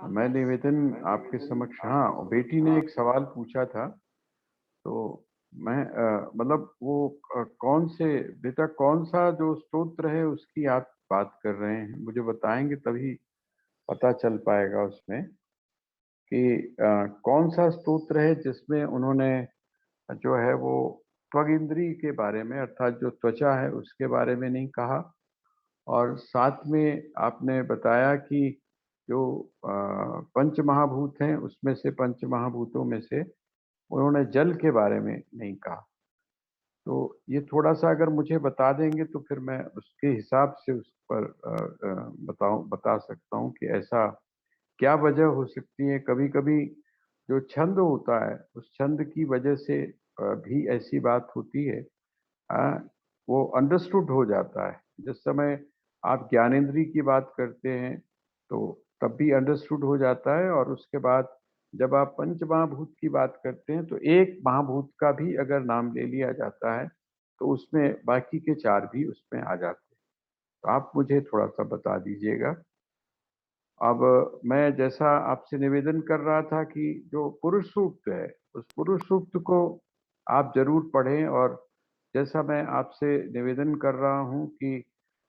मैं निवेदन आपके समक्ष, हाँ, बेटी ने एक सवाल पूछा था। तो मैं मतलब वो कौन से, बेटा कौन सा जो स्तोत्र है उसकी आप बात कर रहे हैं, मुझे बताएंगे तभी पता चल पाएगा उसमें कि कौन सा स्तोत्र है जिसमें उन्होंने जो है वो त्वगिंद्री के बारे में, अर्थात जो त्वचा है उसके बारे में नहीं कहा। और साथ में आपने बताया कि जो पंच महाभूत हैं उसमें से, पंच महाभूतों में से उन्होंने जल के बारे में नहीं कहा। तो ये थोड़ा सा अगर मुझे बता देंगे तो फिर मैं उसके हिसाब से उस पर बता सकता हूँ कि ऐसा क्या वजह हो सकती है। कभी कभी जो छंद होता है उस छंद की वजह से भी ऐसी बात होती है। आ, वो अंडरस्टूड हो जाता है। जिस समय आप ज्ञानेंद्री की बात करते हैं तो तब भी अंडरस्टूड हो जाता है, और उसके बाद जब आप पंच महाभूत की बात करते हैं तो एक महाभूत का भी अगर नाम ले लिया जाता है तो उसमें बाकी के चार भी उसमें आ जाते हैं। तो आप मुझे थोड़ा सा बता दीजिएगा। अब मैं जैसा आपसे निवेदन कर रहा था कि जो पुरुष सूक्त है उस पुरुष सूक्त को आप जरूर पढ़ें। और जैसा मैं आपसे निवेदन कर रहा हूं कि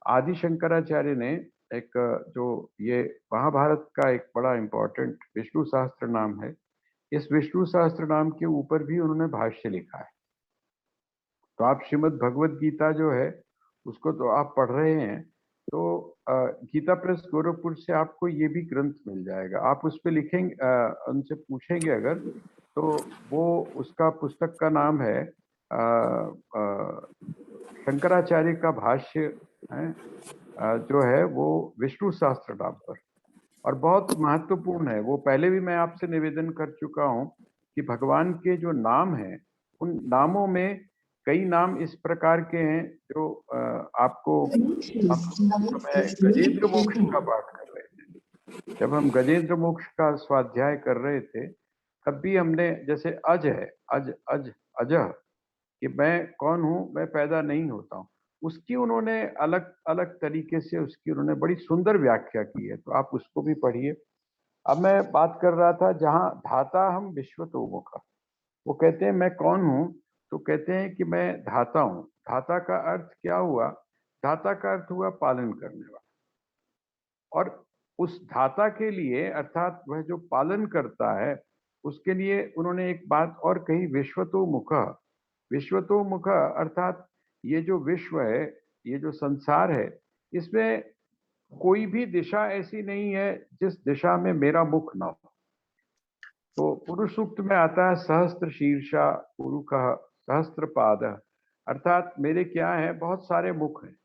आदि शंकराचार्य ने एक जो ये महाभारत का एक बड़ा इम्पोर्टेंट विष्णु सहस्त्र नाम है, इस विष्णु सहस्त्र नाम के ऊपर भी उन्होंने भाष्य लिखा है। तो आप श्रीमद् भगवत गीता जो है उसको तो आप पढ़ रहे हैं, तो गीता प्रेस गोरखपुर से आपको ये भी ग्रंथ मिल जाएगा। आप उस पर लिखेंगे, उनसे पूछेंगे अगर, तो वो उसका पुस्तक का नाम है शंकराचार्य का भाष्य है, जो है वो विष्णु सहस्त्र नाम पर। और बहुत महत्वपूर्ण है वो। पहले भी मैं आपसे निवेदन कर चुका हूं कि भगवान के जो नाम हैं उन नामों में कई नाम इस प्रकार के हैं जो आपको, हम समय गजेंद्र मोक्ष का पाठ कर रहे थे, जब हम गजेंद्र मोक्ष का स्वाध्याय कर रहे थे तब भी हमने, जैसे अज है, अज अज अजह, कि मैं कौन हूं, मैं पैदा नहीं होता हूं, उसकी उन्होंने अलग अलग तरीके से उसकी उन्होंने बड़ी सुंदर व्याख्या की है। तो आप उसको भी पढ़िए। अब मैं बात कर रहा था जहां धाता हम विश्वतोमुख, वो कहते हैं मैं कौन हूं, तो कहते हैं कि मैं धाता हूं। धाता का अर्थ क्या हुआ? धाता का अर्थ हुआ पालन करने वाला। और उस धाता के लिए, अर्थात वह जो पालन करता है, उसके लिए उन्होंने एक बात और कही, विश्वतोमुख। विश्वतोमुख अर्थात ये जो विश्व है, ये जो संसार है, इसमें कोई भी दिशा ऐसी नहीं है जिस दिशा में मेरा मुख ना हो। तो पुरुष सूक्त में आता है सहस्त्र शीर्षा पुरुष, सहस्त्र पाद, अर्थात मेरे क्या है, बहुत सारे मुख हैं,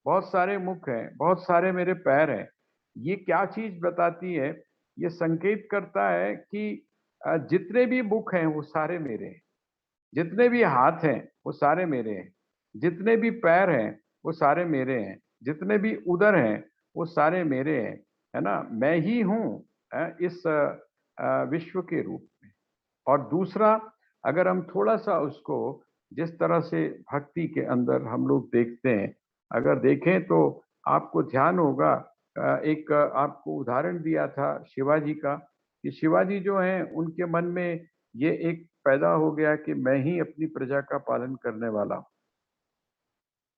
बहुत सारे मुख हैं, बहुत सारे मेरे पैर हैं। ये क्या चीज बताती है? ये संकेत करता है कि जितने भी मुख हैं वो सारे मेरे हैं, जितने भी हाथ हैं वो सारे मेरे हैं, जितने भी पैर हैं वो सारे मेरे हैं, जितने भी उदर हैं वो सारे मेरे हैं, है ना। मैं ही हूँ इस विश्व के रूप में। और दूसरा, अगर हम थोड़ा सा उसको जिस तरह से भक्ति के अंदर हम लोग देखते हैं, अगर देखें तो आपको ध्यान होगा, एक आपको उदाहरण दिया था शिवाजी का, कि शिवाजी जो हैं उनके मन में ये एक पैदा हो गया कि मैं ही अपनी प्रजा का पालन करने वाला हूं।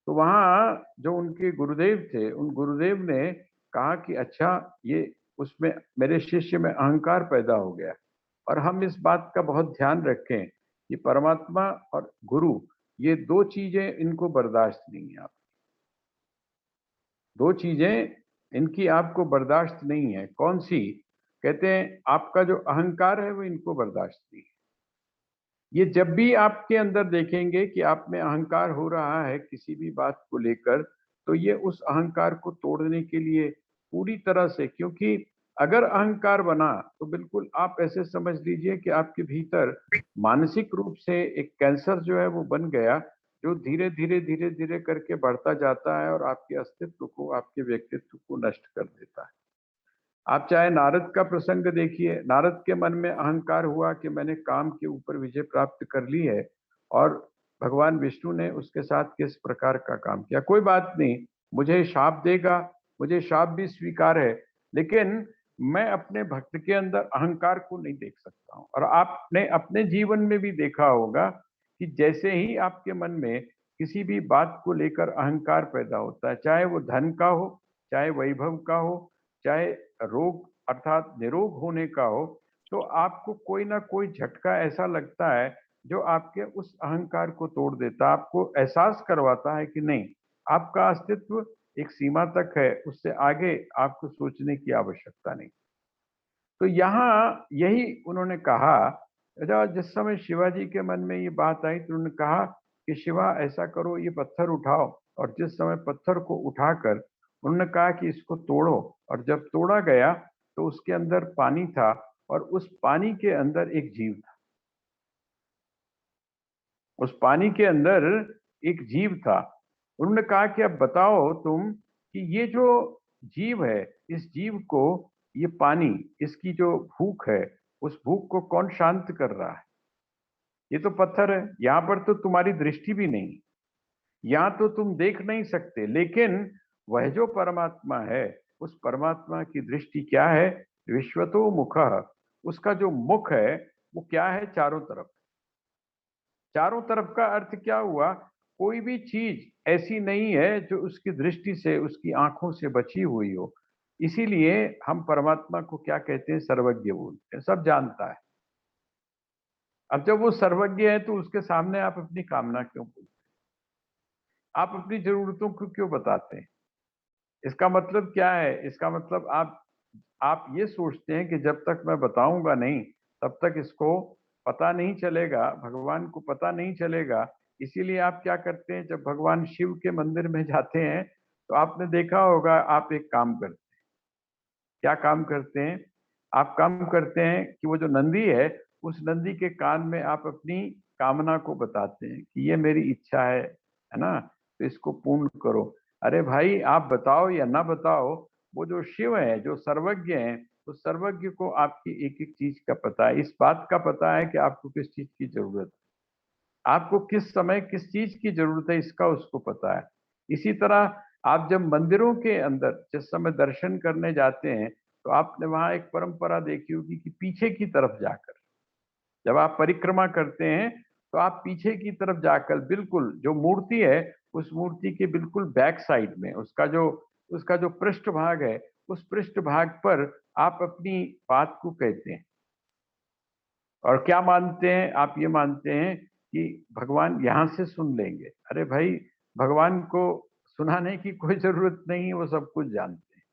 तो वहां जो उनके गुरुदेव थे, उन गुरुदेव ने कहा कि अच्छा, ये उसमें मेरे शिष्य में अहंकार पैदा हो गया। और हम इस बात का बहुत ध्यान रखें कि परमात्मा और गुरु, ये दो चीजें इनको बर्दाश्त नहीं है। आप दो चीजें इनकी आपको बर्दाश्त नहीं है। कौन सी? कहते हैं आपका जो अहंकार है वो इनको बर्दाश्त नहीं है। ये जब भी आपके अंदर देखेंगे कि आप में अहंकार हो रहा है किसी भी बात को लेकर, तो ये उस अहंकार को तोड़ने के लिए पूरी तरह से, क्योंकि अगर अहंकार बना तो बिल्कुल आप ऐसे समझ लीजिए कि आपके भीतर मानसिक रूप से एक कैंसर जो है वो बन गया, जो धीरे धीरे धीरे धीरे करके बढ़ता जाता है और आपके अस्तित्व को, आपके व्यक्तित्व को नष्ट कर देता है। आप चाहे नारद का प्रसंग देखिए, नारद के मन में अहंकार हुआ कि मैंने काम के ऊपर विजय प्राप्त कर ली है, और भगवान विष्णु ने उसके साथ किस प्रकार का काम किया। कोई बात नहीं, मुझे शाप देगा, मुझे शाप भी स्वीकार है, लेकिन मैं अपने भक्त के अंदर अहंकार को नहीं देख सकता हूँ। और आपने अपने जीवन में भी देखा होगा कि जैसे ही आपके मन में किसी भी बात को लेकर अहंकार पैदा होता है, चाहे वो धन का हो, चाहे वैभव का हो, चाहे रोग अर्थात निरोग होने का हो, तो आपको कोई ना कोई झटका ऐसा लगता है जो आपके उस अहंकार को तोड़ देता है, आपको एहसास करवाता है कि नहीं, आपका अस्तित्व एक सीमा तक है, उससे आगे आपको सोचने की आवश्यकता नहीं। तो यहाँ यही उन्होंने कहा, जिस समय शिवाजी के मन में ये बात आई तो उन्होंने कहा कि शिवा ऐसा करो, ये पत्थर उठाओ। और जिस समय पत्थर को उठाकर उन्होंने कहा कि इसको तोड़ो, और जब तोड़ा गया तो उसके अंदर पानी था, और उस पानी के अंदर एक जीव था। उस पानी के अंदर एक जीव था। उन्होंने कहा कि अब बताओ तुम कि ये जो जीव है, इस जीव को, ये पानी, इसकी जो भूख है, उस भूख को कौन शांत कर रहा है? ये तो पत्थर है, यहां पर तो तुम्हारी दृष्टि भी नहीं, यहां तो तुम देख नहीं सकते, लेकिन वह जो परमात्मा है, उस परमात्मा की दृष्टि क्या है? विश्वतो मुखः। उसका जो मुख है वो क्या है? चारों तरफ। चारों तरफ का अर्थ क्या हुआ? कोई भी चीज ऐसी नहीं है जो उसकी दृष्टि से, उसकी आंखों से बची हुई हो। इसीलिए हम परमात्मा को क्या कहते हैं? सर्वज्ञ बोलते हैं, सब जानता है। अब जब वो सर्वज्ञ है तो उसके सामने आप अपनी कामना क्यों बोलते हैं? आप अपनी जरूरतों को क्यों बताते हैं? इसका मतलब क्या है? इसका मतलब आप ये सोचते हैं कि जब तक मैं बताऊंगा नहीं, तब तक इसको पता नहीं चलेगा, भगवान को पता नहीं चलेगा। इसीलिए आप क्या करते हैं, जब भगवान शिव के मंदिर में जाते हैं तो आपने देखा होगा, आप एक काम करते हैं। क्या काम करते हैं? आप काम करते हैं कि वो जो नंदी है, उस नंदी के कान में आप अपनी कामना को बताते हैं कि ये मेरी इच्छा है ना, तो इसको पूर्ण करो। अरे भाई, आप बताओ या ना बताओ, वो जो शिव है, जो सर्वज्ञ है, तो सर्वज्ञ को आपकी एक एक चीज का पता है। इस बात का पता है कि आपको किस चीज की जरूरत है, आपको किस समय किस चीज की जरूरत है, इसका उसको पता है। इसी तरह आप जब मंदिरों के अंदर जिस समय दर्शन करने जाते हैं, तो आपने वहां एक परंपरा देखी होगी कि पीछे की तरफ जाकर, जब आप परिक्रमा करते हैं तो आप पीछे की तरफ जाकर, बिल्कुल जो मूर्ति है, उस मूर्ति के बिल्कुल बैक साइड में उसका जो पृष्ठ भाग है, उस पृष्ठ भाग पर आप अपनी बात को कहते हैं। और क्या मानते हैं? आप ये मानते हैं कि भगवान यहां से सुन लेंगे। अरे भाई, भगवान को सुनाने की कोई जरूरत नहीं है, वो सब कुछ जानते हैं।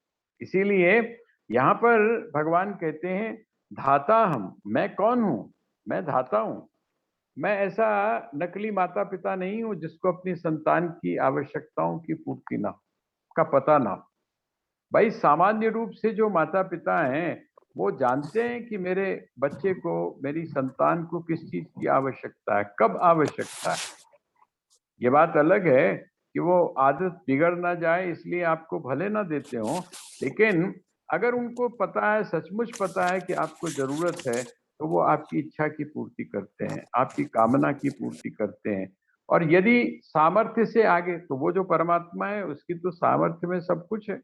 इसीलिए यहाँ पर भगवान कहते हैं, धाता हम, मैं कौन हूं? मैं धाता हूं। मैं ऐसा नकली माता पिता नहीं हूं जिसको अपनी संतान की आवश्यकताओं की पूर्ति ना हो, का पता ना हो। भाई, सामान्य रूप से जो माता पिता हैं, वो जानते हैं कि मेरे बच्चे को, मेरी संतान को किस चीज की आवश्यकता है, कब आवश्यकता है। ये बात अलग है कि वो आदत बिगड़ ना जाए इसलिए आपको भले ना देते हो, लेकिन अगर उनको पता है, सचमुच पता है कि आपको जरूरत है, तो वो आपकी इच्छा की पूर्ति करते हैं, आपकी कामना की पूर्ति करते हैं। और यदि सामर्थ्य से आगे, तो वो जो परमात्मा है, उसकी तो सामर्थ्य में सब कुछ है।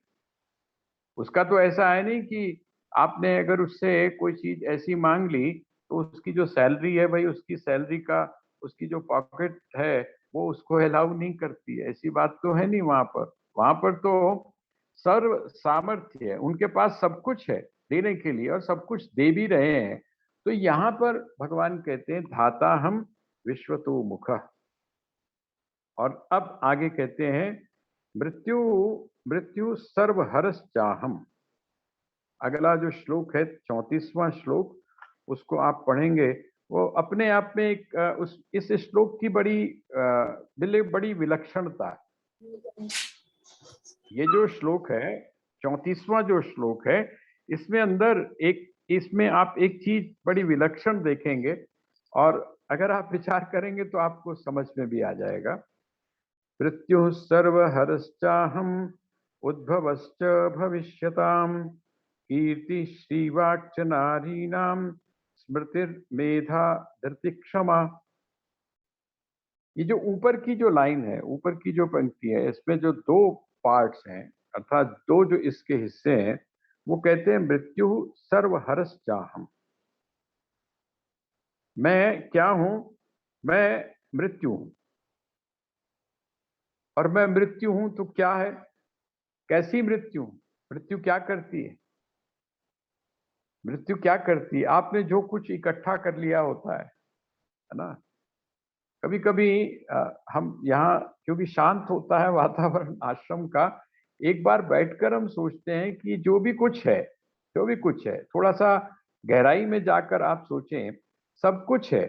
उसका तो ऐसा है नहीं कि आपने अगर उससे कोई चीज ऐसी मांग ली, तो उसकी जो सैलरी है भाई, उसकी सैलरी का, उसकी जो पॉकेट है, वो उसको अलाउ नहीं करती है। ऐसी बात तो है नहीं वहां पर। वहां पर तो सर्व सामर्थ्य है, उनके पास सब कुछ है देने के लिए, और सब कुछ दे भी रहे हैं। तो यहाँ पर भगवान कहते हैं, धाता हम विश्वतो मुख। और अब आगे कहते हैं, मृत्यु मृत्यु सर्वहरस चाहम। अगला जो श्लोक है, 34वां श्लोक, उसको आप पढ़ेंगे। वो अपने आप में एक उस इस श्लोक की बड़ी विलक्षणता है। ये जो श्लोक है, 34वां जो श्लोक है, इसमें आप एक चीज बड़ी विलक्षण देखेंगे, और अगर आप विचार करेंगे तो आपको समझ में भी आ जाएगा। मृत्यु सर्वहरश्चाहम, उद्भवश्च भविष्यताम, कीर्ति श्रीवाक्च नारीणाम, स्मृतिर्मेधा धृति क्षमा। ये जो ऊपर की जो लाइन है, ऊपर की जो पंक्ति है, इसमें जो दो पार्ट्स हैं, अर्थात दो जो इसके हिस्से हैं, वो कहते हैं मृत्यु सर्वहरस चाहम। मैं क्या हूं? मैं मृत्यु हूं। और मैं मृत्यु हूं तो क्या है? कैसी मृत्यु? मृत्यु क्या करती है? मृत्यु क्या करती है? आपने जो कुछ इकट्ठा कर लिया होता है ना। कभी कभी हम यहाँ, क्योंकि शांत होता है वातावरण आश्रम का, एक बार बैठकर हम सोचते हैं कि जो भी कुछ है, जो भी कुछ है, थोड़ा सा गहराई में जाकर आप सोचें, सब कुछ है।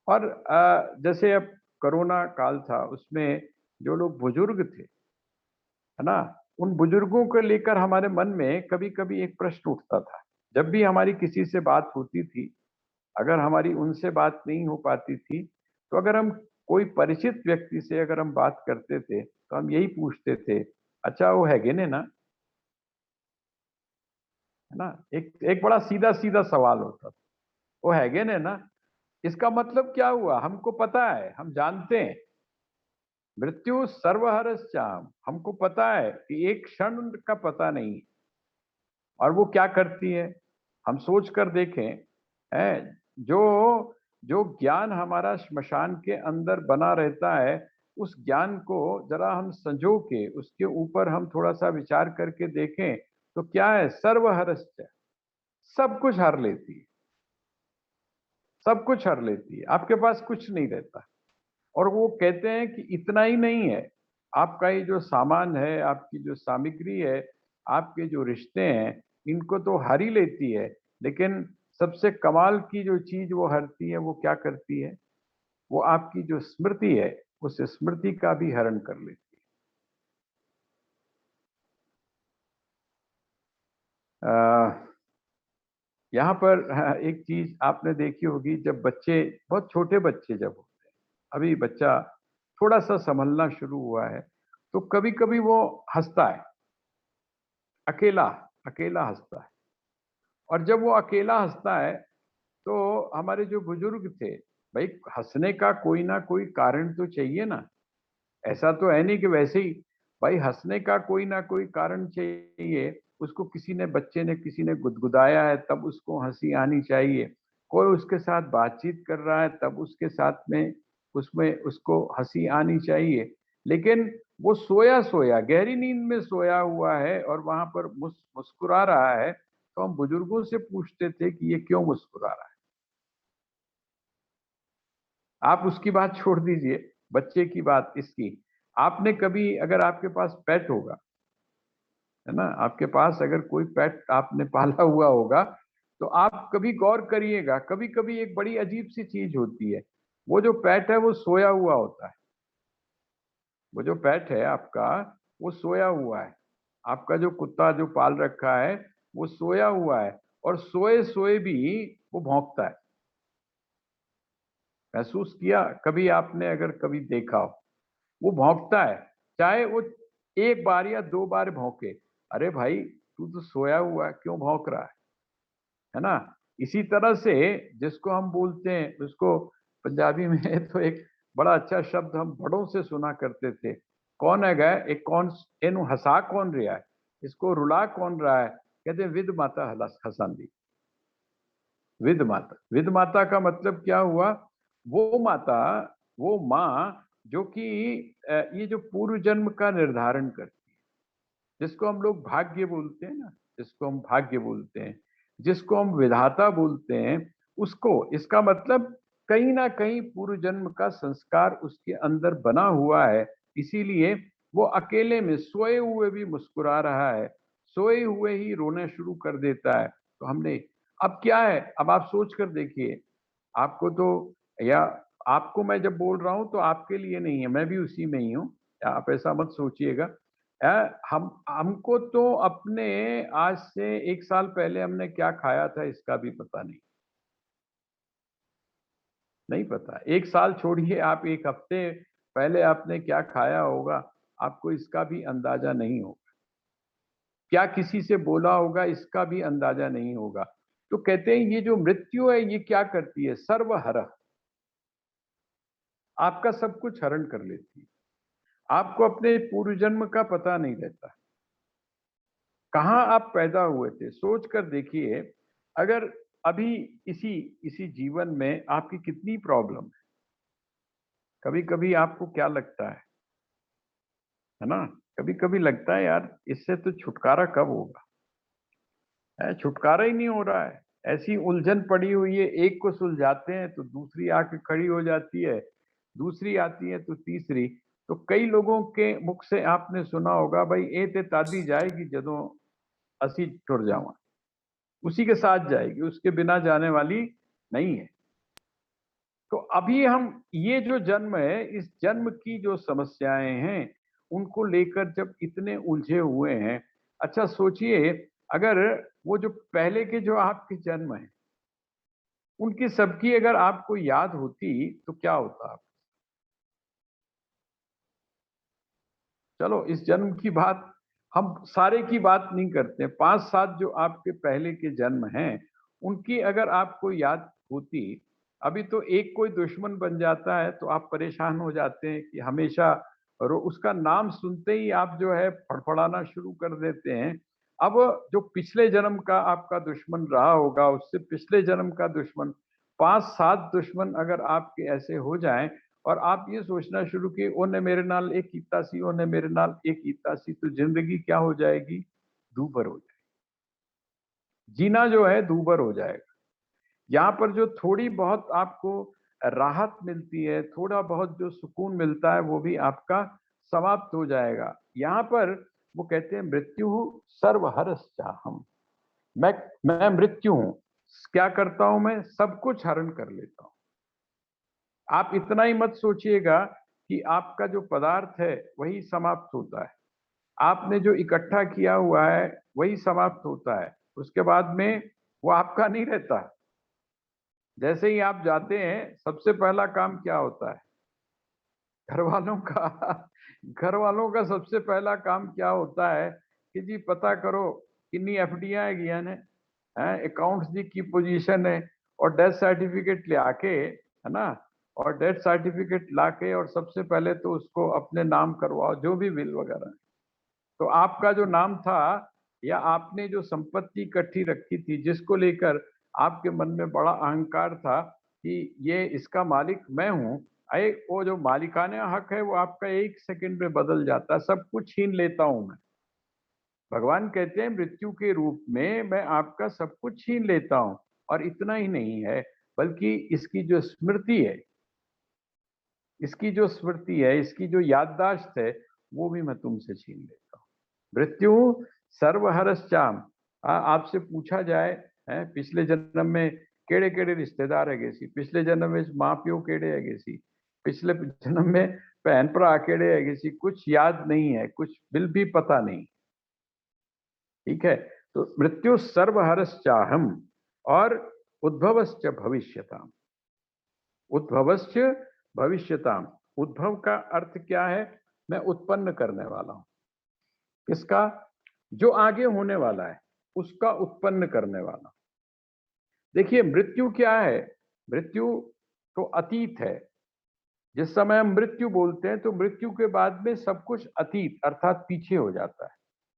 और जैसे अब कोरोना काल था, उसमें जो लोग बुजुर्ग थे, है ना, उन बुजुर्गों को लेकर हमारे मन में कभी कभी एक प्रश्न उठता था। जब भी हमारी किसी से बात होती थी, अगर हमारी उनसे बात नहीं हो पाती थी, तो अगर हम कोई परिचित व्यक्ति से अगर हम बात करते थे, तो हम यही पूछते थे, अच्छा वो है गे ना? है ना? एक एक बड़ा सीधा सीधा सवाल होता था, वो है गे ना? इसका मतलब क्या हुआ? हमको पता है, हम जानते हैं मृत्यु सर्वहरश्चाम, हमको पता है कि एक क्षण का पता नहीं। और वो क्या करती है, हम सोच कर देखें। है जो जो ज्ञान हमारा श्मशान के अंदर बना रहता है, उस ज्ञान को जरा हम संजो के उसके ऊपर हम थोड़ा सा विचार करके देखें, तो क्या है? सर्वहरश्च, सब कुछ हर लेती है। सब कुछ हर लेती है, आपके पास कुछ नहीं रहता। और वो कहते हैं कि इतना ही नहीं है, आपका ये जो सामान है, आपकी जो सामग्री है, आपके जो रिश्ते हैं, इनको तो हर ही लेती है, लेकिन सबसे कमाल की जो चीज वो हरती है, वो क्या करती है? वो आपकी जो स्मृति है, उस स्मृति का भी हरण कर लेती है। यहाँ पर एक चीज आपने देखी होगी, जब बच्चे, बहुत छोटे बच्चे जब होते हैं, अभी बच्चा थोड़ा सा संभलना शुरू हुआ है, तो कभी कभी वो हंसता है, अकेला, अकेला हंसता है। और जब वो अकेला हंसता है, तो हमारे जो बुजुर्ग थे, भाई हंसने का कोई ना कोई कारण तो चाहिए ना। ऐसा तो है नहीं कि वैसे ही, भाई हंसने का कोई ना कोई कारण चाहिए। उसको किसी ने, बच्चे ने, किसी ने गुदगुदाया है, तब उसको हंसी आनी चाहिए। कोई उसके साथ बातचीत कर रहा है, तब उसके साथ में, उसमें उसको हंसी आनी चाहिए। लेकिन वो सोया सोया, गहरी नींद में सोया हुआ है और वहां पर मुस्कुरा रहा है, तो हम बुजुर्गों से पूछते थे कि ये क्यों मुस्कुरा रहा है? आप उसकी बात छोड़ दीजिए, बच्चे की बात इसकी। आपने कभी, अगर आपके पास पेट होगा, है ना, आपके पास अगर कोई पेट आपने पाला हुआ होगा, तो आप कभी गौर करिएगा, कभी कभी एक बड़ी अजीब सी चीज होती है। वो जो पेट है वो सोया हुआ होता है। वो जो पेट है आपका, वो सोया हुआ है। आपका जो कुत्ता जो पाल रखा है, वो सोया हुआ है, और सोए सोए भी वो भौंकता है। महसूस किया कभी आपने? अगर कभी देखा हो, वो भौंकता है, चाहे वो एक बार या दो बार भौंके। अरे भाई, तू तो सोया हुआ है, क्यों भौंक रहा है ना? इसी तरह से, जिसको हम बोलते हैं, उसको पंजाबी में तो एक बड़ा अच्छा शब्द हम बड़ों से सुना करते थे, कौन है गए एक, कौन एनु हंसा कौन रहा है, इसको रुला कौन रहा है? कहते हैं विद माता हंसांदी। विद माता, विद माता का मतलब क्या हुआ? वो माता, वो माँ, जो कि ये जो पूर्व जन्म का निर्धारण करती है, जिसको हम लोग भाग्य बोलते हैं ना, जिसको हम भाग्य बोलते हैं, जिसको हम विधाता बोलते हैं, उसको, इसका मतलब कहीं ना कहीं पूर्व जन्म का संस्कार उसके अंदर बना हुआ है। इसीलिए वो अकेले में सोए हुए भी मुस्कुरा रहा है, सोए हुए ही रोना शुरू कर देता है। तो हमने, अब क्या है, अब आप सोच कर देखिए, आपको तो, या आपको मैं जब बोल रहा हूं तो आपके लिए नहीं है, मैं भी उसी में ही हूं, आप ऐसा मत सोचिएगा। हम हमको तो अपने, आज से एक साल पहले हमने क्या खाया था इसका भी पता नहीं, नहीं पता। एक साल छोड़िए, आप एक हफ्ते पहले आपने क्या खाया होगा, आपको इसका भी अंदाजा नहीं होगा। क्या किसी से बोला होगा, इसका भी अंदाजा नहीं होगा। तो कहते हैं ये जो मृत्यु है, ये क्या करती है? सर्वहर, आपका सब कुछ हरण कर लेती है। आपको अपने पूर्व जन्म का पता नहीं रहता, कहाँ आप पैदा हुए थे, सोच कर देखिए। अगर अभी इसी इसी जीवन में आपकी कितनी प्रॉब्लम है। कभी कभी आपको क्या लगता है ना, कभी कभी लगता है यार इससे तो छुटकारा कब होगा। छुटकारा ही नहीं हो रहा है। ऐसी उलझन पड़ी हुई है, एक को सुलझाते हैं तो दूसरी आके खड़ी हो जाती है, दूसरी आती है तो तीसरी। तो कई लोगों के मुख से आपने सुना होगा, भाई ए ते तादी जाएगी जदों असी टुर जावा, उसी के साथ जाएगी, उसके बिना जाने वाली नहीं है। तो अभी हम ये जो जन्म है, इस जन्म की जो समस्याएं हैं उनको लेकर जब इतने उलझे हुए हैं। अच्छा सोचिए, अगर वो जो पहले के जो आपके जन्म है उनकी सबकी अगर आपको याद होती तो क्या होता आप। चलो इस जन्म की बात, हम सारे की बात नहीं करते, 5-7 जो आपके पहले के जन्म हैं उनकी अगर आपको याद होती। अभी तो एक कोई दुश्मन बन जाता है तो आप परेशान हो जाते हैं कि हमेशा, और उसका नाम सुनते ही आप जो है फड़फड़ाना शुरू कर देते हैं। अब जो पिछले जन्म का आपका दुश्मन रहा होगा, उससे पिछले जन्म का दुश्मन, 5-7 दुश्मन अगर आपके ऐसे हो जाएं और आप ये सोचना शुरू किए ओने मेरे नाल एक कीता सी, ओने मेरे नाल एक कीता सी, तो जिंदगी क्या हो जाएगी, दूभर हो जाएगी। जीना जो है दूभर हो जाएगा। यहाँ पर जो थोड़ी बहुत आपको राहत मिलती है, थोड़ा बहुत जो सुकून मिलता है, वो भी आपका समाप्त हो जाएगा। यहाँ पर वो कहते हैं मृत्यु सर्वहरस चाहम। मैं मैं मृत्यु हूं। क्या करता हूं मैं, सब कुछ हरण कर लेता हूं। आप इतना ही मत सोचिएगा कि आपका जो पदार्थ है वही समाप्त होता है। आपने जो इकट्ठा किया हुआ है वही समाप्त होता है, उसके बाद में वो आपका नहीं रहता। जैसे ही आप जाते हैं सबसे पहला काम क्या होता है, घर वालों का घर वालों का सबसे पहला काम क्या होता है कि जी पता करो कितनी एफडीआं है ने, अकाउंट्स की पोजीशन है, और डेथ सर्टिफिकेट ले आके, है ना, और डेथ सर्टिफिकेट लाके और सबसे पहले तो उसको अपने नाम करवाओ, जो भी बिल वगैरह। तो आपका जो नाम था, या आपने जो संपत्ति इकट्ठी रखी थी जिसको लेकर आपके मन में बड़ा अहंकार था कि ये इसका मालिक मैं हूं, अरे वो जो मालिकाना हक है वो आपका एक सेकंड में बदल जाता है, सब कुछ छीन लेता हूं मैं। भगवान कहते हैं मृत्यु के रूप में मैं आपका सब कुछ छीन लेता हूं। और इतना ही नहीं है, बल्कि इसकी जो स्मृति है, इसकी जो स्मृति है, इसकी जो याददाश्त है, वो भी मैं तुमसे छीन लेता हूँ। मृत्यु सर्वहरश्चाम। आपसे पूछा जाए, पिछले जन्म में केड़े केड़े रिश्तेदार है सी, पिछले जन्म में माँ प्यो केड़े है सी, पिछले जन्म में भैन भरा केड़े है सी, कुछ याद नहीं है, कुछ बिल भी पता नहीं। ठीक है, तो मृत्यु सर्वहरश्चाहम और उद्भवश्च भविष्यताम। उद्भवश्च भविष्यताम। उद्भव का अर्थ क्या है, मैं उत्पन्न करने वाला हूं। किसका, जो आगे होने वाला है उसका उत्पन्न करने वाला। देखिए मृत्यु क्या है, मृत्यु तो अतीत है। जिस समय हम मृत्यु बोलते हैं तो मृत्यु के बाद में सब कुछ अतीत अर्थात पीछे हो जाता है,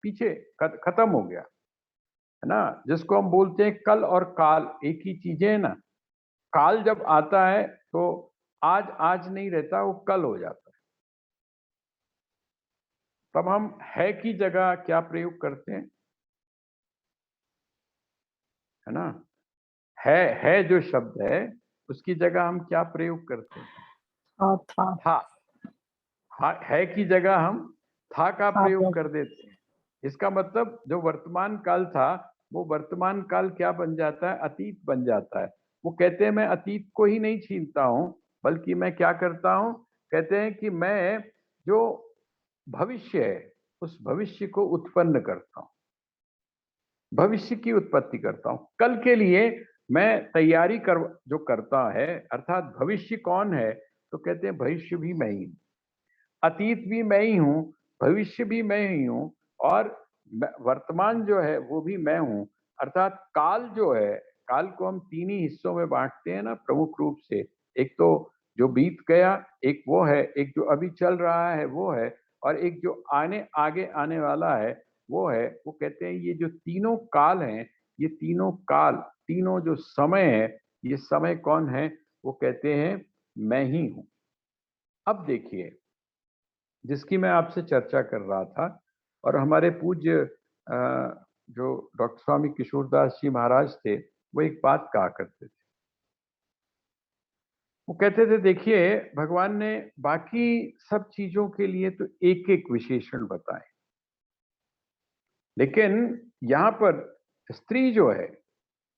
पीछे खत्म हो गया, है ना। जिसको हम बोलते हैं कल और काल एक ही चीजें है ना। काल जब आता है तो आज आज नहीं रहता, वो कल हो जाता है। तब हम है की जगह क्या प्रयोग करते हैं, है ना। है जो शब्द है उसकी जगह हम क्या प्रयोग करते हैं, था। था। है की जगह हम था का प्रयोग कर देते हैं। इसका मतलब जो वर्तमान काल था वो वर्तमान काल क्या बन जाता है, अतीत बन जाता है। वो कहते हैं मैं अतीत को ही नहीं छीनता हूं, बल्कि मैं क्या करता हूं, कहते हैं कि मैं जो भविष्य है उस भविष्य को उत्पन्न करता हूं, भविष्य की उत्पत्ति करता हूं। कल के लिए मैं तैयारी कर जो करता है, अर्थात भविष्य कौन है, तो कहते हैं भविष्य भी मैं ही हूं, अतीत भी मैं ही हूं, भविष्य भी मैं ही हूं, और वर्तमान जो है वो भी मैं हूं। अर्थात काल जो है, काल को हम तीन ही हिस्सों में बांटते हैं ना प्रमुख रूप से। एक तो जो बीत गया, एक वो है, एक जो अभी चल रहा है वो है, और एक जो आगे आने वाला है वो है, वो कहते हैं ये जो तीनों काल हैं, ये तीनों काल, तीनों जो समय है, ये समय कौन है? वो कहते हैं मैं ही हूं। अब देखिए, जिसकी मैं आपसे चर्चा कर रहा था, और हमारे पूज्य जो डॉक्टर स्वामी किशोरदास जी महाराज थे, वो एक बात कहा करते थे। वो कहते थे, देखिए भगवान ने बाकी सब चीजों के लिए तो एक एक विशेषण बताए, लेकिन यहां पर स्त्री जो है,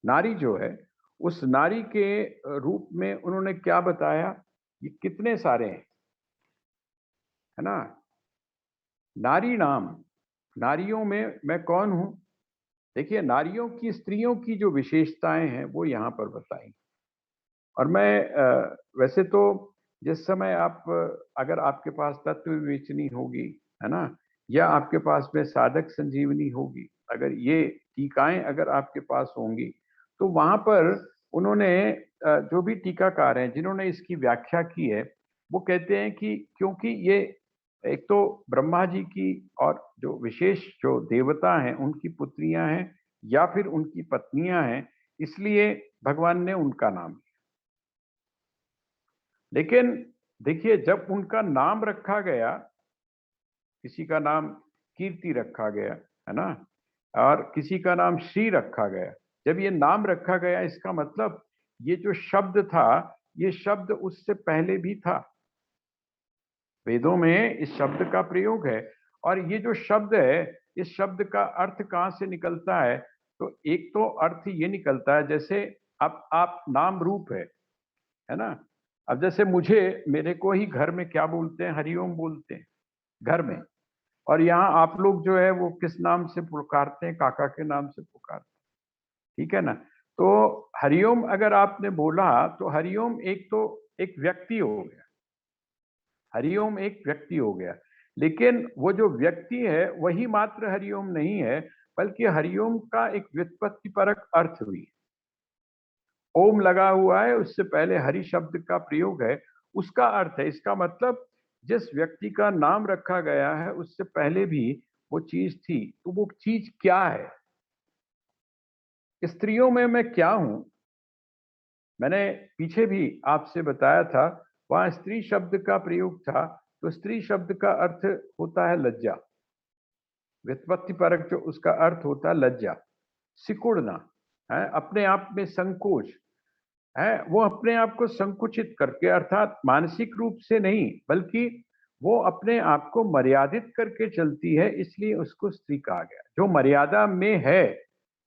नारी जो है, उस नारी के रूप में उन्होंने क्या बताया? ये कितने सारे हैं, है ना? नारी नाम, नारियों में मैं कौन हूं? देखिए, नारियों की, स्त्रियों की जो विशेषताएं हैं वो यहां पर बताई। और मैं वैसे तो जिस समय आप, अगर आपके पास तत्व विवेचनी होगी, है ना, या आपके पास में साधक संजीवनी होगी, अगर ये टीकाएं अगर आपके पास होंगी, तो वहां पर उन्होंने जो भी टीकाकार हैं जिन्होंने इसकी व्याख्या की है, वो कहते हैं कि क्योंकि ये एक तो ब्रह्मा जी की और जो विशेष जो देवता हैं उनकी पुत्रियां हैं या फिर उनकी पत्नियां हैं, इसलिए भगवान ने उनका नाम लिया। लेकिन देखिए, जब उनका नाम रखा गया, किसी का नाम कीर्ति रखा गया, है ना, और किसी का नाम श्री रखा गया, जब ये नाम रखा गया, इसका मतलब ये जो शब्द था, ये शब्द उससे पहले भी था। वेदों में इस शब्द का प्रयोग है, और ये जो शब्द है, इस शब्द का अर्थ कहाँ से निकलता है? तो एक तो अर्थ ये निकलता है, जैसे अब आप नाम रूप है ना? अब जैसे मुझे, मेरे को ही घर में क्या बोलते हैं? हरिओम बोलते हैं घर में। और यहाँ आप लोग जो है वो किस नाम से पुकारते हैं? काका के नाम से पुकारते हैं, ठीक है ना? तो हरिओम अगर आपने बोला, तो हरिओम एक तो एक व्यक्ति हो गया, हरिओम एक व्यक्ति हो गया। लेकिन वो जो व्यक्ति है वही मात्र हरिओम नहीं है, बल्कि हरिओम का एक व्युत्पत्ति परक अर्थ हुई। ओम लगा हुआ है, उससे पहले हरि शब्द का प्रयोग है, उसका अर्थ है। इसका मतलब जिस व्यक्ति का नाम रखा गया है उससे पहले भी वो चीज थी। तो वो चीज क्या है? स्त्रियों में मैं क्या हूं? मैंने पीछे भी आपसे बताया था, वहां स्त्री शब्द का प्रयोग था, तो स्त्री शब्द का अर्थ होता है लज्जा। व्युत्पत्ति परक जो उसका अर्थ होता है लज्जा, सिकुड़ना, है अपने आप में संकोच, है वो अपने आप को संकुचित करके, अर्थात मानसिक रूप से नहीं, बल्कि वो अपने आप को मर्यादित करके चलती है, इसलिए उसको स्त्री कहा गया। जो मर्यादा में है,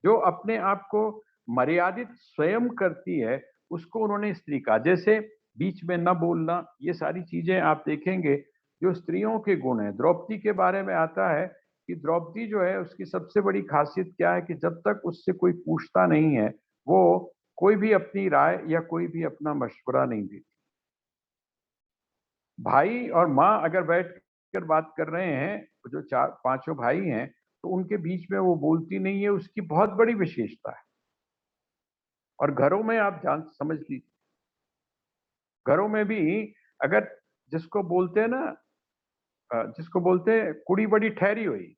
जो अपने आप को मर्यादित स्वयं करती है, उसको उन्होंने स्त्री कहा। जैसे बीच में न बोलना, ये सारी चीजें आप देखेंगे जो स्त्रियों के गुण हैं। द्रौपदी के बारे में आता है कि द्रौपदी जो है, उसकी सबसे बड़ी खासियत क्या है कि जब तक उससे कोई पूछता नहीं है, वो कोई भी अपनी राय या कोई भी अपना मशवरा नहीं देती। भाई और माँ अगर बैठ कर बात कर रहे हैं, जो चार पांचों भाई हैं, तो उनके बीच में वो बोलती नहीं है, उसकी बहुत बड़ी विशेषता है। और घरों में आप जान समझ लीजिए, घरों में भी अगर जिसको बोलते हैं ना, जिसको बोलते हैं कुड़ी बड़ी ठहरी हुई,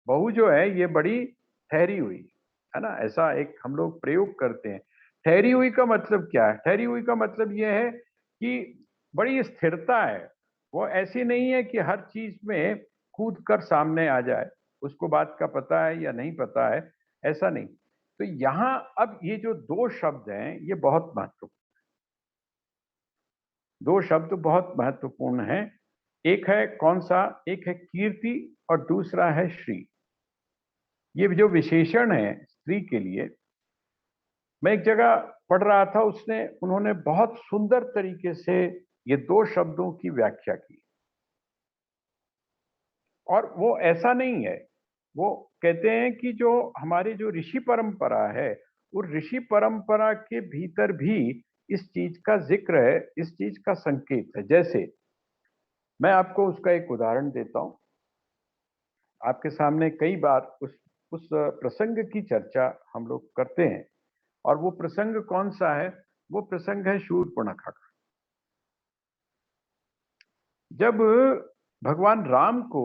बहू जो है ये बड़ी ठहरी हुई, है ना, ऐसा एक हम लोग प्रयोग करते हैं। ठहरी हुई का मतलब क्या है? ठहरी हुई का मतलब ये है कि बड़ी स्थिरता है, वो ऐसी नहीं है कि हर चीज में कूद कर सामने आ जाए, उसको बात का पता है या नहीं पता है, ऐसा नहीं। तो यहाँ अब ये जो दो शब्द हैं, ये बहुत महत्वपूर्ण, दो शब्द बहुत महत्वपूर्ण हैं। एक है कौन सा? एक है कीर्ति और दूसरा है श्री। ये जो विशेषण है स्त्री के लिए, मैं एक जगह पढ़ रहा था, उसने उन्होंने बहुत सुंदर तरीके से ये दो शब्दों की व्याख्या की। और वो ऐसा नहीं है, वो कहते हैं कि जो हमारी जो ऋषि परंपरा है, वो ऋषि परंपरा के भीतर भी इस चीज का जिक्र है, इस चीज का संकेत है। जैसे मैं आपको उसका एक उदाहरण देता हूं। आपके सामने कई बार उस प्रसंग की चर्चा हम लोग करते हैं, और वो प्रसंग कौन सा है? वो प्रसंग है शूर्पणखा का। जब भगवान राम को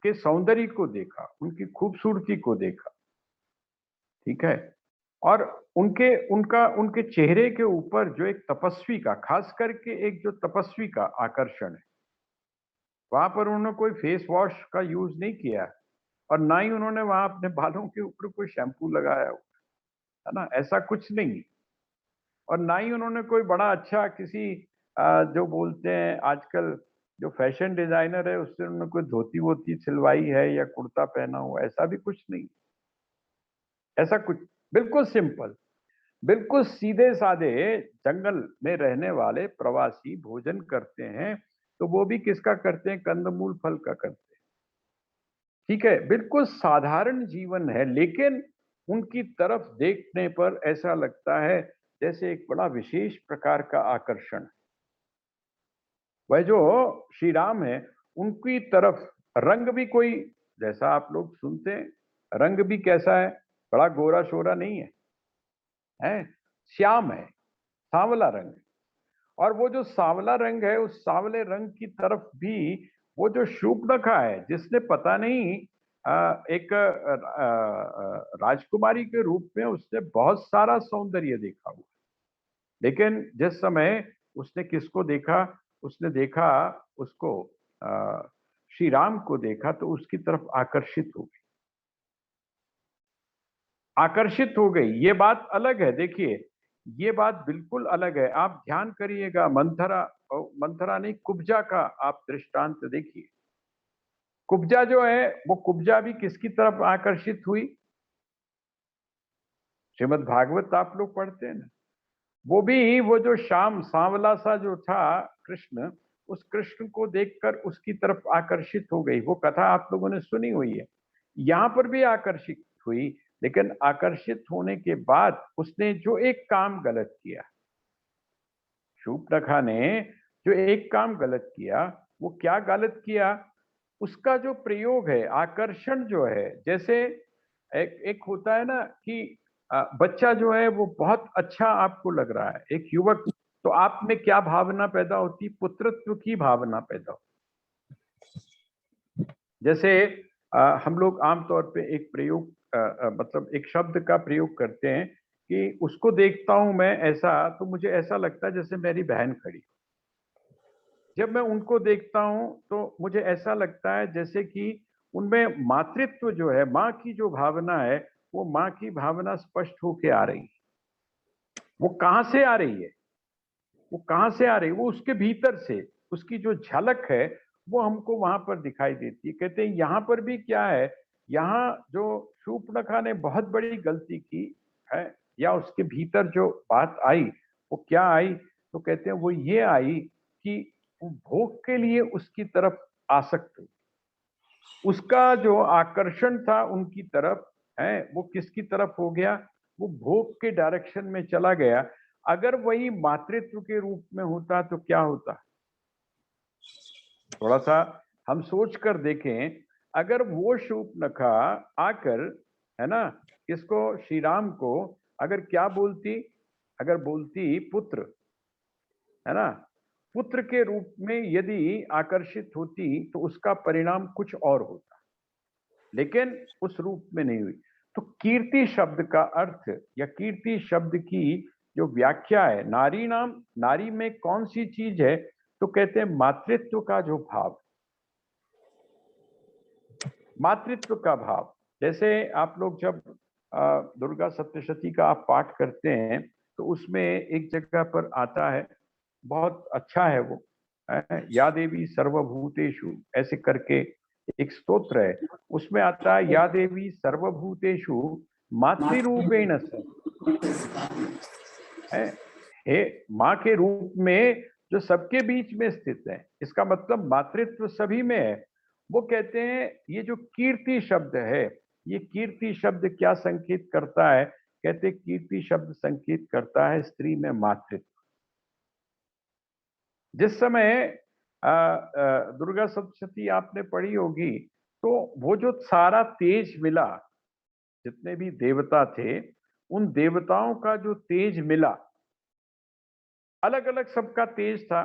उनके सौंदर्य को देखा, उनकी खूबसूरती को देखा, ठीक है? और उनके चेहरे के ऊपर जो एक तपस्वी का, खास करके एक जो तपस्वी का आकर्षण है, वहां पर उन्होंने कोई फेस वॉश का यूज नहीं किया है, और ना ही उन्होंने वहां अपने बालों के ऊपर कोई शैम्पू लगाया हो, है ना? ऐसा कुछ नहीं है। और ना ही उन्होंने कोई बड़ा अच्छा किसी जो बोलते हैं आजकल जो फैशन डिजाइनर है उससे उन्होंने कोई धोती वोती सिलवाई है या कुर्ता पहना हुआ, ऐसा भी कुछ नहीं। ऐसा कुछ, बिल्कुल सिंपल, बिल्कुल सीधे साधे जंगल में रहने वाले प्रवासी भोजन करते हैं, तो वो भी किसका करते हैं? कंदमूल फल का करते हैं, ठीक है? बिल्कुल साधारण जीवन है, लेकिन उनकी तरफ देखने पर ऐसा लगता है जैसे एक बड़ा विशेष प्रकार का आकर्षण। वह जो श्री राम है, उनकी तरफ रंग भी कोई, जैसा आप लोग सुनते हैं, रंग भी कैसा है? बड़ा गोरा शोरा नहीं है, है श्याम है, सांवला रंग है। और वो जो सांवला रंग है, उस सांवले रंग की तरफ भी वो जो शूर्पणखा है, जिसने पता नहीं एक राजकुमारी के रूप में उसने बहुत सारा सौंदर्य देखा हुआ, लेकिन जिस समय उसने किसको देखा? उसने देखा उसको, श्री राम को देखा, तो उसकी तरफ आकर्षित हो गई, आकर्षित हो गई। ये बात अलग है, देखिए, ये बात बिल्कुल अलग है। आप ध्यान करिएगा, मंथरा, मंथरा नहीं, कुब्जा का आप दृष्टांत देखिए। कुब्जा जो है, वो कुब्जा भी किसकी तरफ आकर्षित हुई? श्रीमद् भागवत आप लोग पढ़ते हैं ना, वो भी वो जो श्याम सांवला सा जो था कृष्ण, उस कृष्ण को देखकर उसकी तरफ आकर्षित हो गई। वो कथा आप लोगों ने सुनी हुई है। यहां पर भी आकर्षित हुई, लेकिन आकर्षित होने के बाद उसने जो एक काम गलत किया, शूर्पणखा ने जो एक काम गलत किया, वो क्या गलत किया? उसका जो प्रयोग है, आकर्षण जो है, जैसे एक एक होता है ना कि बच्चा जो है वो बहुत अच्छा आपको लग रहा है, एक युवक, तो आप में क्या भावना पैदा होती? पुत्रत्व की भावना पैदा होती। जैसे हम लोग आमतौर पे एक प्रयोग, मतलब एक शब्द का प्रयोग करते हैं कि उसको देखता हूं मैं ऐसा, तो मुझे ऐसा लगता है जैसे मेरी बहन खड़ी। जब मैं उनको देखता हूं तो मुझे ऐसा लगता है जैसे कि उनमें मातृत्व जो है, माँ की जो भावना है, वो माँ की भावना स्पष्ट होके आ रही है। वो कहां से आ रही है? वो कहां से आ रही है? वो उसके भीतर से, उसकी जो झलक है वो हमको वहां पर दिखाई देती है। कहते हैं यहां पर भी क्या है, यहाँ जो शूर्पणखा ने बहुत बड़ी गलती की है, या उसके भीतर जो बात आई वो क्या आई? तो कहते हैं वो ये आई कि वो भोग के लिए उसकी तरफ आसक्त हुई। उसका जो आकर्षण था उनकी तरफ, है वो किसकी तरफ हो गया? वो भोग के डायरेक्शन में चला गया। अगर वही मातृत्व के रूप में होता तो क्या होता? थोड़ा सा हम सोच कर देखें, अगर वो शूर्पणखा आकर, है ना, इसको श्री राम को अगर क्या बोलती? अगर बोलती पुत्र, है ना, पुत्र के रूप में यदि आकर्षित होती तो उसका परिणाम कुछ और होता, लेकिन उस रूप में नहीं हुई। तो कीर्ति शब्द का अर्थ या कीर्ति शब्द की जो व्याख्या है, नारी नाम, नारी में कौन सी चीज है? तो कहते हैं मातृत्व का जो भाव, मातृत्व का भाव। जैसे आप लोग जब दुर्गा सप्तशती का आप पाठ करते हैं, तो उसमें एक जगह पर आता है, बहुत अच्छा है वो, या देवी सर्वभूतेषु ऐसे करके एक स्तोत्र है, उसमें आता है या देवी सर्वभूतेषु मातृरूपेण है, हे माँ के रूप में जो सबके बीच में स्थित है, इसका मतलब मातृत्व सभी में है। वो कहते हैं ये जो कीर्ति शब्द है, ये कीर्ति शब्द क्या संकेत करता है? कहते कीर्ति शब्द संकेत करता है स्त्री में मातृत्व। जिस समय दुर्गा सप्तशती आपने पढ़ी होगी, तो वो जो सारा तेज मिला, जितने भी देवता थे, उन देवताओं का जो तेज मिला, अलग अलग सबका तेज था,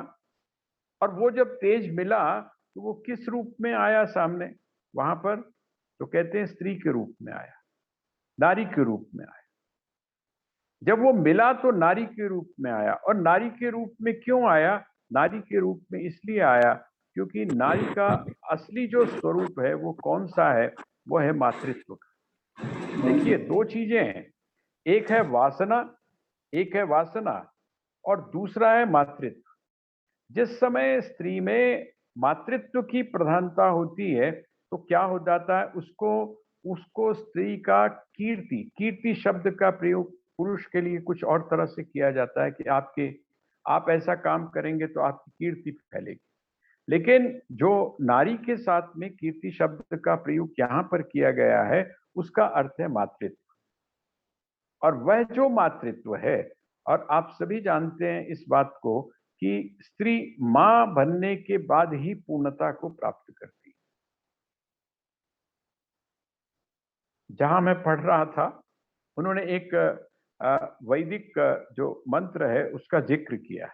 और वो जब तेज मिला तो वो किस रूप में आया सामने? वहां पर तो कहते हैं स्त्री के रूप में आया, नारी के रूप में आया। जब वो मिला तो नारी के रूप में आया। और नारी के रूप में क्यों आया? नारी के रूप में इसलिए आया क्योंकि नारी का असली जो स्वरूप है वो कौन सा है? वो है मातृत्व का। देखिए, दो चीजें हैं, एक है वासना, एक है वासना, और दूसरा है मातृत्व। जिस समय स्त्री में मातृत्व की प्रधानता होती है तो क्या हो जाता है? उसको उसको स्त्री का कीर्ति, कीर्ति शब्द का प्रयोग पुरुष के लिए कुछ और तरह से किया जाता है कि आप ऐसा काम करेंगे तो आपकी कीर्ति फैलेगी। लेकिन जो नारी के साथ में कीर्ति शब्द का प्रयोग यहां पर किया गया है, उसका अर्थ है मातृत्व। और वह जो मातृत्व है, और आप सभी जानते हैं इस बात को कि स्त्री मां बनने के बाद ही पूर्णता को प्राप्त करती है। जहां मैं पढ़ रहा था, उन्होंने एक वैदिक जो मंत्र है उसका जिक्र किया है।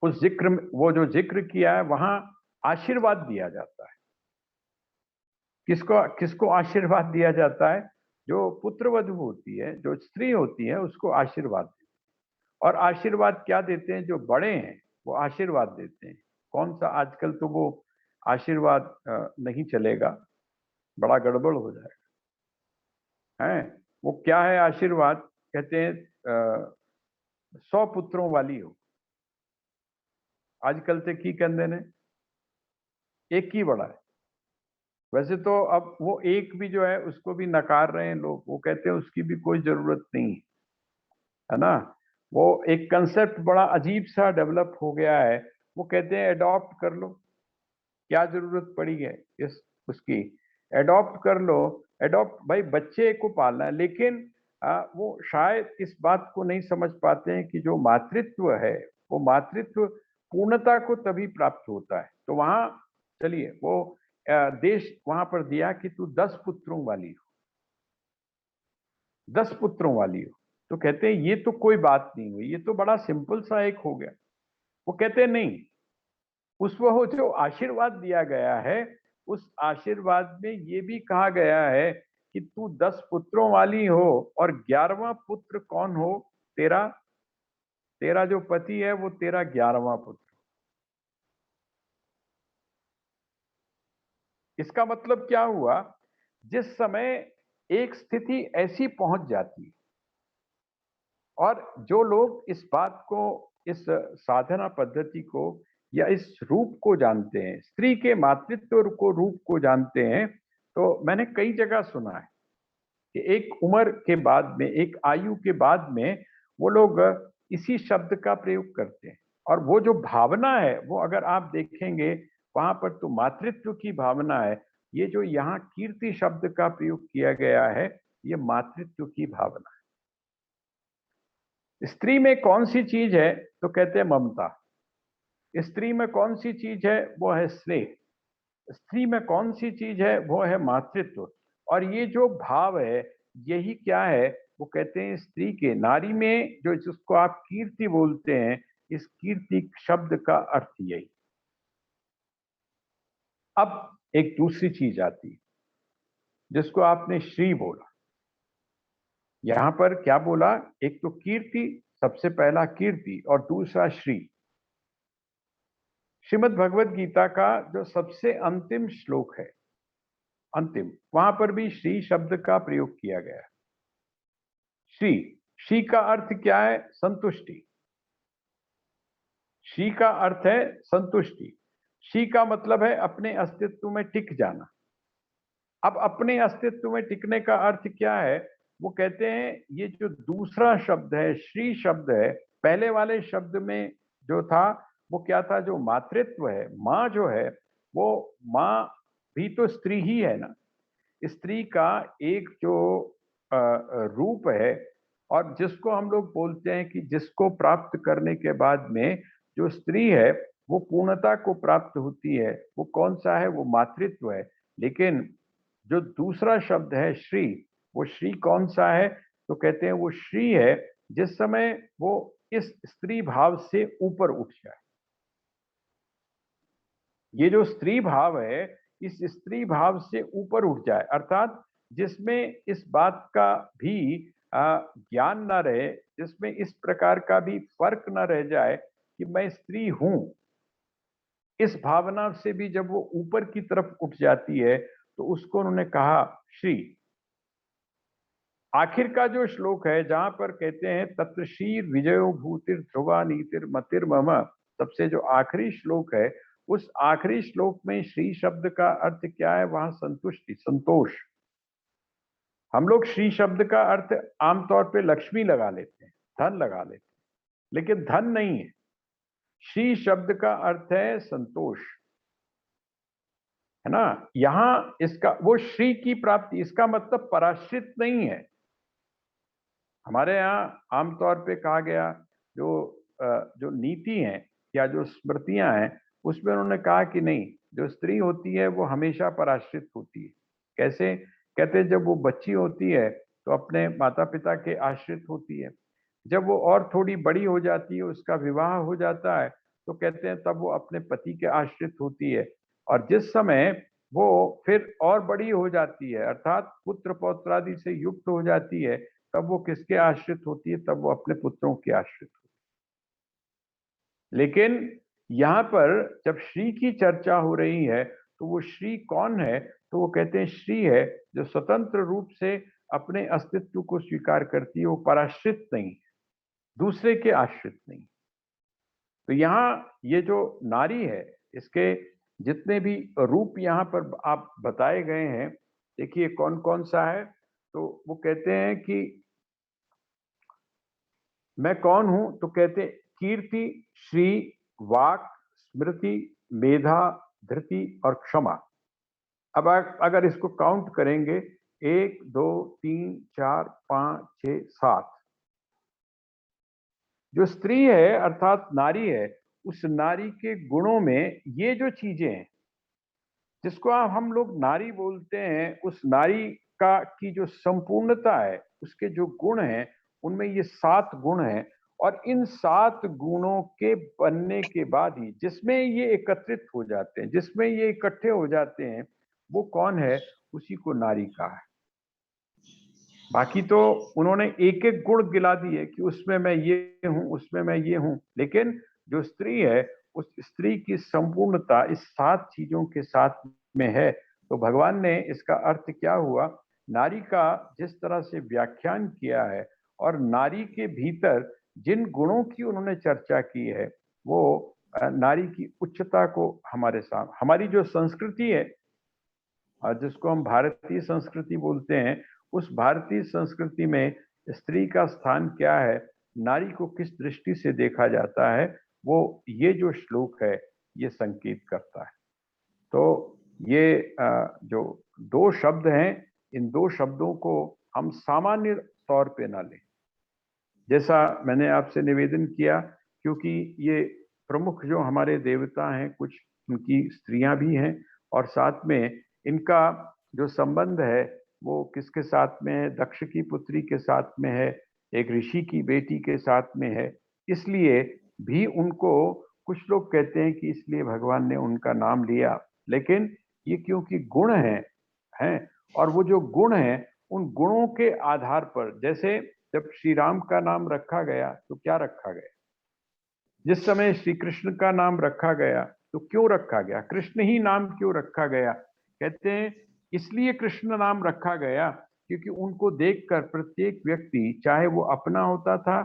उस जिक्र में, वो जो जिक्र किया है, वहां आशीर्वाद दिया जाता है। किसको किसको आशीर्वाद दिया जाता है? जो पुत्रवधू होती है, जो स्त्री होती है, उसको आशीर्वाद देते हैं। और आशीर्वाद क्या देते हैं? जो बड़े हैं वो आशीर्वाद देते हैं। कौन सा? आजकल तो वो आशीर्वाद नहीं चलेगा, बड़ा गड़बड़ हो जाएगा है। वो क्या है आशीर्वाद? कहते हैं 100 पुत्रों वाली हो। आजकल से की कहते ने एक ही बड़ा है। वैसे तो अब वो एक भी जो है उसको भी नकार रहे हैं लोग, वो कहते हैं उसकी भी कोई जरूरत नहीं है ना। वो एक कंसेप्ट बड़ा अजीब सा डेवलप हो गया है। वो कहते हैं अडॉप्ट कर लो, क्या जरूरत पड़ी है इस उसकी? एडॉप्ट कर लो। एडॉप्ट, भाई बच्चे को पालना है, लेकिन वो शायद इस बात को नहीं समझ पाते हैं कि जो मातृत्व है, वो मातृत्व पूर्णता को तभी प्राप्त होता है। तो वहां चलिए, वो देश वहां पर दिया कि तू 10 पुत्रों वाली हो, 10 पुत्रों वाली हो। तो कहते हैं ये तो कोई बात नहीं हुई, ये तो बड़ा सिंपल सा एक हो गया। वो कहते हैं नहीं, उस वो जो आशीर्वाद दिया गया है, उस आशीर्वाद में ये भी कहा गया है कि तू 10 पुत्रों वाली हो, और 11वां पुत्र कौन हो? तेरा तेरा जो पति है वो तेरा 11वां पुत्र। इसका मतलब क्या हुआ? जिस समय एक स्थिति ऐसी पहुंच जाती, और जो लोग इस बात को, इस साधना पद्धति को या इस रूप को जानते हैं, स्त्री के मातृत्व को, रूप को जानते हैं, तो मैंने कई जगह सुना है कि एक उम्र के बाद में, एक आयु के बाद में वो लोग इसी शब्द का प्रयोग करते हैं। और वो जो भावना है, वो अगर आप देखेंगे वहां पर, तो मातृत्व की भावना है। ये जो यहाँ कीर्ति शब्द का प्रयोग किया गया है, ये मातृत्व की भावना है। स्त्री में कौन सी चीज है? तो कहते हैं ममता। स्त्री में कौन सी चीज है? वो है स्नेह। स्त्री में कौन सी चीज है? वो है मातृत्व। और ये जो भाव है, यही क्या है? वो कहते हैं स्त्री के, नारी में जो, जिसको आप कीर्ति बोलते हैं, इस कीर्ति शब्द का अर्थ यही। अब एक दूसरी चीज आती है जिसको आपने श्री बोला। यहां पर क्या बोला? एक तो कीर्ति, सबसे पहला कीर्ति, और दूसरा श्री। श्रीमद् भगवत गीता का जो सबसे अंतिम श्लोक है, अंतिम, वहां पर भी श्री शब्द का प्रयोग किया गया है। श्री, श्री का अर्थ क्या है? संतुष्टि। श्री का अर्थ है संतुष्टि। श्री का मतलब है अपने अस्तित्व में टिक जाना। अब अपने अस्तित्व में टिकने का अर्थ क्या है? वो कहते हैं ये जो दूसरा शब्द है, श्री शब्द है, पहले वाले शब्द में जो था वो क्या था? जो मातृत्व है, माँ जो है, वो माँ भी तो स्त्री ही है ना। स्त्री का एक जो रूप है, और जिसको हम लोग बोलते हैं कि जिसको प्राप्त करने के बाद में जो स्त्री है वो पूर्णता को प्राप्त होती है, वो कौन सा है? वो मातृत्व है। लेकिन जो दूसरा शब्द है श्री, वो श्री कौन सा है? तो कहते हैं वो श्री है जिस समय वो इस स्त्री भाव से ऊपर उठ जाए। ये जो स्त्री भाव है, इस स्त्री भाव से ऊपर उठ जाए, अर्थात जिसमें इस बात का भी ज्ञान न रहे, जिसमें इस प्रकार का भी फर्क न रह जाए कि मैं स्त्री हूं, इस भावना से भी जब वो ऊपर की तरफ उठ जाती है तो उसको उन्होंने कहा श्री। आखिर का जो श्लोक है जहां पर कहते हैं तत्र श्री विजयो भूतिर ध्रुवा नीतिर मतिर मम, सबसे जो आखिरी श्लोक है, उस आखिरी श्लोक में श्री शब्द का अर्थ क्या है? वहां संतुष्टि, संतोष। हम लोग श्री शब्द का अर्थ आमतौर पे लक्ष्मी लगा लेते हैं, धन लगा लेते हैं, लेकिन धन नहीं है। श्री शब्द का अर्थ है संतोष, है ना। यहां इसका वो श्री की प्राप्ति, इसका मतलब पराश्रित नहीं है। हमारे यहाँ आमतौर पे कहा गया जो नीति है या जो स्मृतियां हैं, उसमें उन्होंने कहा कि नहीं, जो स्त्री होती है वो हमेशा पराश्रित होती है। कैसे? कहते हैं जब वो बच्ची होती है तो अपने माता पिता के आश्रित होती है, जब वो और थोड़ी बड़ी हो जाती है, उसका विवाह हो जाता है, तो कहते हैं तब वो अपने पति के आश्रित होती है। और जिस समय वो फिर और बड़ी हो जाती है, अर्थात पुत्र पौत्रादि से युक्त हो जाती है, तब वो किसके आश्रित होती है? तब वो अपने पुत्रों के आश्रित होती है। लेकिन यहां पर जब श्री की चर्चा हो रही है तो वो श्री कौन है? तो वो कहते हैं श्री है जो स्वतंत्र रूप से अपने अस्तित्व को स्वीकार करती है, वो पराश्रित नहीं, दूसरे के आश्रित नहीं। तो यहाँ ये जो नारी है, इसके जितने भी रूप यहाँ पर आप बताए गए हैं, देखिए कौन कौन सा है। तो वो कहते हैं कि मैं कौन हूं? तो कहते कीर्ति, श्री, वाक, स्मृति, मेधा, धृति और क्षमा। अब अगर इसको काउंट करेंगे, 1 2 3 4 5 6 7, जो स्त्री है अर्थात नारी है, उस नारी के गुणों में ये जो चीजें हैं, जिसको हम लोग नारी बोलते हैं, उस नारी का की जो संपूर्णता है, उसके जो गुण हैं, उनमें ये 7 गुण हैं। और इन 7 गुणों के बनने के बाद ही जिसमें ये एकत्रित हो जाते हैं, जिसमें ये इकट्ठे हो जाते हैं, वो कौन है? उसी को नारी कहा है। बाकी तो उन्होंने एक एक गुण गिला दिए कि उसमें मैं ये हूं, उसमें मैं ये हूं, लेकिन जो स्त्री है, उस स्त्री की संपूर्णता इस 7 चीजों के साथ में है। तो भगवान ने इसका अर्थ क्या हुआ, नारी का जिस तरह से व्याख्यान किया है और नारी के भीतर जिन गुणों की उन्होंने चर्चा की है, वो नारी की उच्चता को हमारे साथ, हमारी जो संस्कृति है और जिसको हम भारतीय संस्कृति बोलते हैं, उस भारतीय संस्कृति में स्त्री का स्थान क्या है, नारी को किस दृष्टि से देखा जाता है, वो ये जो श्लोक है ये संकेत करता है। तो ये जो 2 शब्द हैं, इन 2 शब्दों को हम सामान्य तौर पे ना लें, जैसा मैंने आपसे निवेदन किया, क्योंकि ये प्रमुख जो हमारे देवता हैं, कुछ उनकी स्त्रियां भी हैं और साथ में इनका जो संबंध है वो किसके साथ में है? दक्ष की पुत्री के साथ में है, एक ऋषि की बेटी के साथ में है। इसलिए भी उनको कुछ लोग कहते हैं कि इसलिए भगवान ने उनका नाम लिया, लेकिन ये क्योंकि गुण हैं, और वो जो गुण हैं, उन गुणों के आधार पर, जैसे जब श्री राम का नाम रखा गया तो क्या रखा गया? जिस समय श्री कृष्ण का नाम रखा गया तो क्यों रखा गया? कृष्ण ही नाम क्यों रखा गया? कहते हैं इसलिए कृष्ण नाम रखा गया क्योंकि उनको देखकर प्रत्येक व्यक्ति, चाहे वो अपना होता था